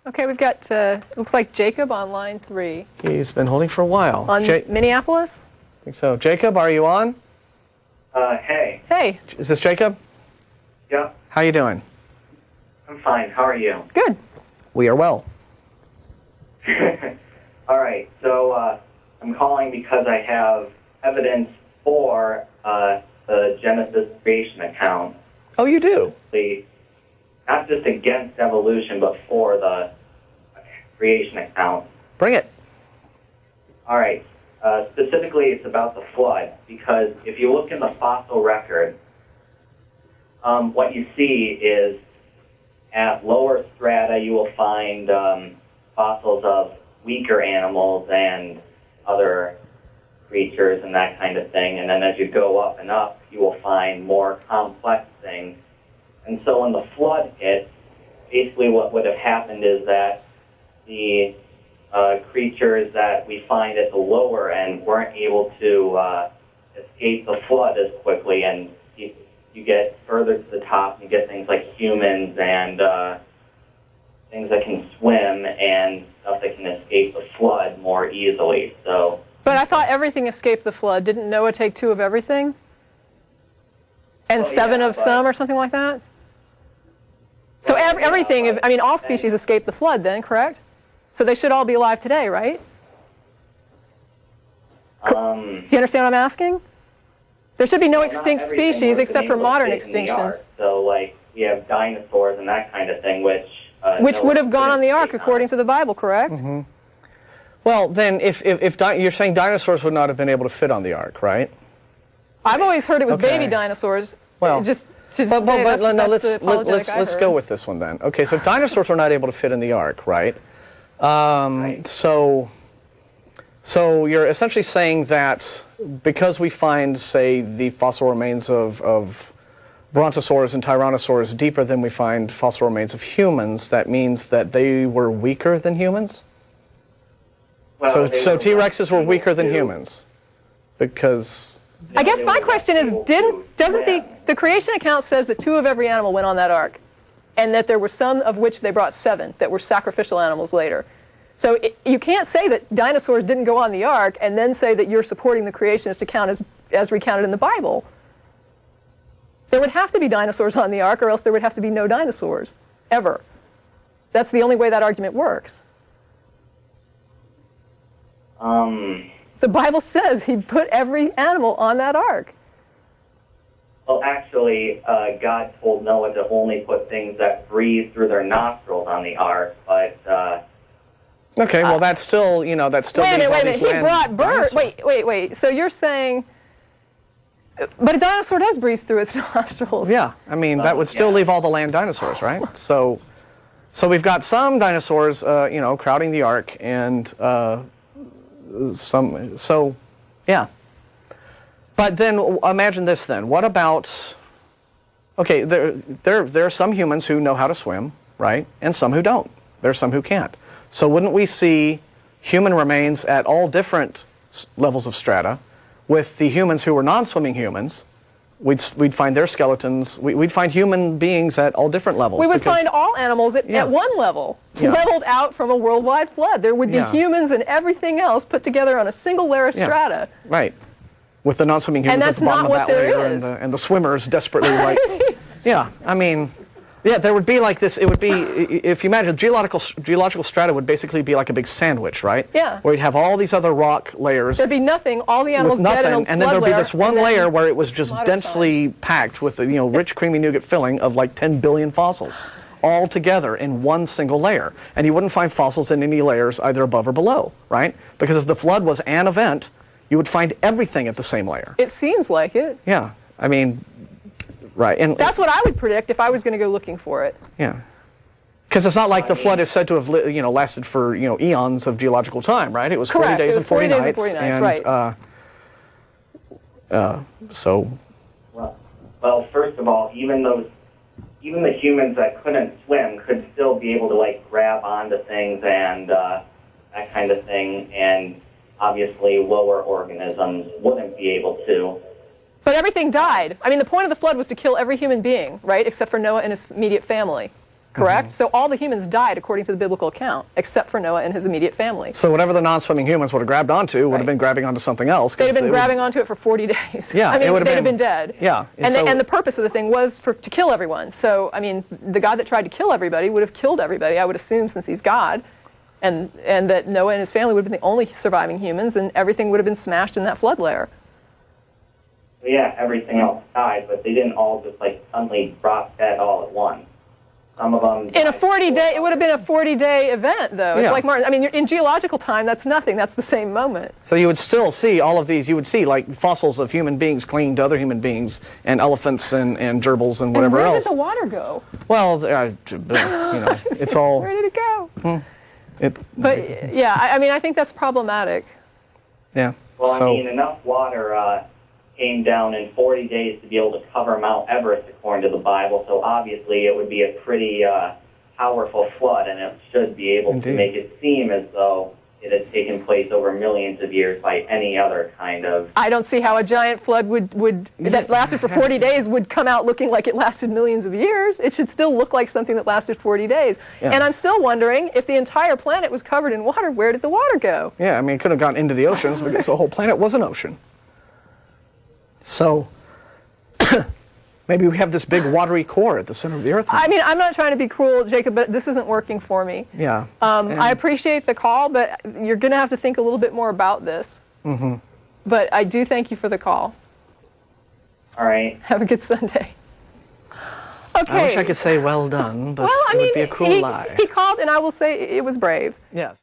Okay, we've got, looks like Jacob on line 3. He's been holding for a while. On Minneapolis? I think so. Jacob, are you on? Hey. Hey. Is this Jacob? Yeah. How you doing? I'm fine. How are you? Good. We are well. All right. So I'm calling because I have evidence for the Genesis creation account. Oh, you do? Not just against evolution, but for the creation account. Bring it. All right. Specifically, it's about the flood, because if you look in the fossil record, what you see is at lower strata, you will find fossils of weaker animals and other creatures and that kind of thing. And then as you go up and up, you will find more complex things. And so when the flood hit, basically what would have happened is that the creatures that we find at the lower end weren't able to escape the flood as quickly, and you get further to the top, you get things like humans and things that can swim and stuff that can escape the flood more easily. So. But I thought everything escaped the flood. Didn't Noah take 2 of everything? And 7 of some or something like that? So everything, I mean, all species escaped the flood then, correct? So they should all be alive today, right? Do you understand what I'm asking? There should be no extinct species except for modern extinctions. So, like, we have dinosaurs and that kind of thing, which would have gone on the ark according to the Bible, correct? Mm-hmm. Well, then, if you're saying dinosaurs would not have been able to fit on the ark, right? I've always heard it was baby dinosaurs. Well, let's go with this one then. Okay, so if dinosaurs were not able to fit in the ark, right? Right. So you're essentially saying that because we find, say, the fossil remains of Brontosaurus and Tyrannosaurus deeper than we find fossil remains of humans, that means that they were weaker than humans? Well, so T-Rexes were weaker than humans? Because... I guess my question is, doesn't the creation account says that 2 of every animal went on that ark, and that there were some of which they brought 7 that were sacrificial animals later. So you can't say that dinosaurs didn't go on the ark and then say that you're supporting the creationist account as recounted in the Bible. There would have to be dinosaurs on the ark, or else there would have to be no dinosaurs, ever. That's the only way that argument works. The Bible says he put every animal on that ark. Well, actually, God told Noah to only put things that breathe through their nostrils on the ark, but... okay, well, that's still, you know, that's still... Wait a minute, he brought birds. Wait. So you're saying... But a dinosaur does breathe through its nostrils. Yeah, I mean, that would still leave all the land dinosaurs, right? So we've got some dinosaurs, you know, crowding the ark, and... yeah. But then imagine this then. What about, okay, there are some humans who know how to swim, right? And some who don't. There are some who can't. So wouldn't we see human remains at all different levels of strata with the humans who were non-swimming humans? We'd find their skeletons. We'd find human beings at all different levels. We would find all animals at one level, leveled out from a worldwide flood. There would be humans and everything else put together on a single layer of strata. Right. With the non-swimming humans at the bottom of that layer and the swimmers desperately like... Yeah, I mean... Yeah, there would be like this, it would be, if you imagine, geological strata would basically be like a big sandwich, right? Yeah. Where you'd have all these other rock layers. There'd be nothing, all the animals dead in a flood and then there'd be layer, this one layer where it was just densely times. packed with, you know, rich creamy nougat filling of like 10 billion fossils, all together in one single layer. And you wouldn't find fossils in any layers either above or below, right? Because if the flood was an event, you would find everything at the same layer. It seems like it. Yeah, I mean... Right, and that's what I would predict if I was going to go looking for it. Yeah, because it's not like the flood is said to have, you know, lasted for, you know, eons of geological time, right? It was 40 days and 40 nights, and right. So. Well, first of all, even the humans that couldn't swim could still be able to like grab onto things and that kind of thing, and obviously lower organisms wouldn't be able to. But everything died. I mean, the point of the flood was to kill every human being, right, except for Noah and his immediate family. correct? So all the humans died according to the biblical account, except for Noah and his immediate family. So whatever the non-swimming humans would have grabbed onto would have been grabbing onto something else. They'd have been grabbing onto it for 40 days. Yeah, I mean, it would they'd have have been dead. Yeah. And the purpose of the thing was to kill everyone. So, I mean, the God that tried to kill everybody would have killed everybody, I would assume, since he's God. And that Noah and his family would have been the only surviving humans, and everything would have been smashed in that flood layer. Yeah, everything else died, but they didn't all just like suddenly drop dead all at once. Some of them In a 40-day, it would have been a 40-day event, though. It's like Martin. I mean, in geological time, that's nothing. That's the same moment. So you would still see all of these. You would see like fossils of human beings clinging to other human beings, and elephants and gerbils and whatever and where else. did the water go? Well, you know, it's all. Where did it go? But yeah, I mean, I think that's problematic. Yeah. Well, so, I mean, enough water came down in 40 days to be able to cover Mount Everest, according to the Bible. So obviously, it would be a pretty powerful flood, and it should be able to make it seem as though it had taken place over millions of years by any other kind of... I don't see how a giant flood that lasted for 40 days would come out looking like it lasted millions of years. It should still look like something that lasted 40 days. Yeah. And I'm still wondering, if the entire planet was covered in water, where did the water go? Yeah, I mean, it could have gone into the oceans because the whole planet was an ocean. So maybe we have this big watery core at the center of the Earth. I mean, I'm not trying to be cruel, Jacob, but this isn't working for me. Yeah. I appreciate the call, but you're going to have to think a little bit more about this. Mm-hmm. But I do thank you for the call. All right. Have a good Sunday. Okay. I wish I could say well done, but well, I it mean, would be a cruel lie. He called, and I will say it was brave. Yes.